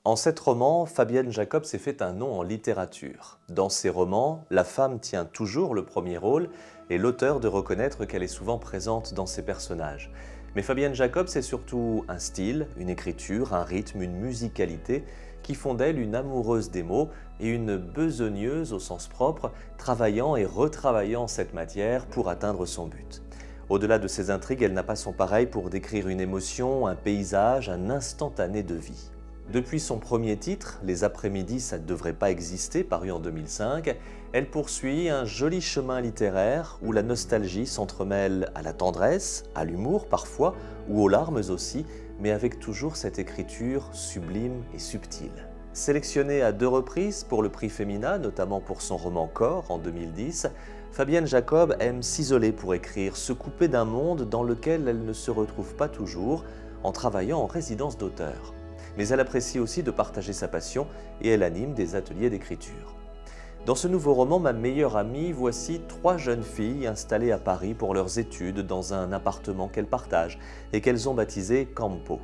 En 7 romans, Fabienne Jacob s'est fait un nom en littérature. Dans ses romans, la femme tient toujours le premier rôle et l'auteur de reconnaître qu'elle est souvent présente dans ses personnages. Mais Fabienne Jacob, c'est surtout un style, une écriture, un rythme, une musicalité qui font d'elle une amoureuse des mots et une besogneuse au sens propre, travaillant et retravaillant cette matière pour atteindre son but. Au-delà de ses intrigues, elle n'a pas son pareil pour décrire une émotion, un paysage, un instantané de vie. Depuis son premier titre, Les après-midi, ça ne devrait pas exister, paru en 2005, elle poursuit un joli chemin littéraire où la nostalgie s'entremêle à la tendresse, à l'humour parfois, ou aux larmes aussi, mais avec toujours cette écriture sublime et subtile. Sélectionnée à 2 reprises pour le prix Femina, notamment pour son roman Corps en 2010, Fabienne Jacob aime s'isoler pour écrire, se couper d'un monde dans lequel elle ne se retrouve pas toujours, en travaillant en résidence d'auteur. Mais elle apprécie aussi de partager sa passion et elle anime des ateliers d'écriture. Dans ce nouveau roman, Ma meilleure amie, voici 3 jeunes filles installées à Paris pour leurs études dans un appartement qu'elles partagent et qu'elles ont baptisé Campo.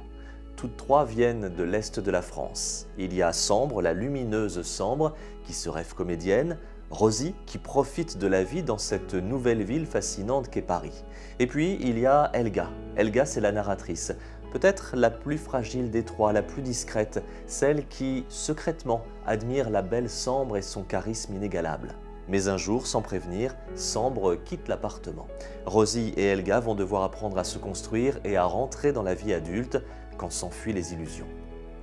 Toutes 3 viennent de l'Est de la France. Il y a Sambre, la lumineuse Sambre, qui se rêve comédienne, Rosie, qui profite de la vie dans cette nouvelle ville fascinante qu'est Paris. Et puis, il y a Elga. Elga, c'est la narratrice. Peut-être la plus fragile des 3, la plus discrète, celle qui, secrètement, admire la belle Sambre et son charisme inégalable. Mais un jour, sans prévenir, Sambre quitte l'appartement. Rosie et Elga vont devoir apprendre à se construire et à rentrer dans la vie adulte quand s'enfuient les illusions.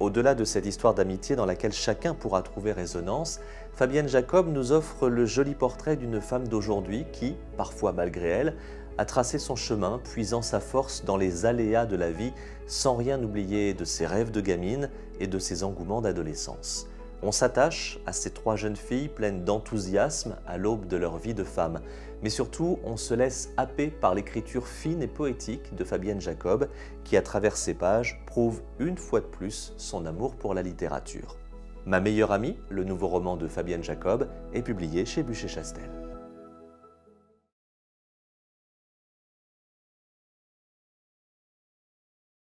Au-delà de cette histoire d'amitié dans laquelle chacun pourra trouver résonance, Fabienne Jacob nous offre le joli portrait d'une femme d'aujourd'hui qui, parfois malgré elle, a tracé son chemin, puisant sa force dans les aléas de la vie, sans rien oublier de ses rêves de gamine et de ses engouements d'adolescence. On s'attache à ces 3 jeunes filles pleines d'enthousiasme à l'aube de leur vie de femme. Mais surtout, on se laisse happer par l'écriture fine et poétique de Fabienne Jacob, qui à travers ses pages prouve une fois de plus son amour pour la littérature. Ma meilleure amie, le nouveau roman de Fabienne Jacob, est publié chez Bucher-Chastel.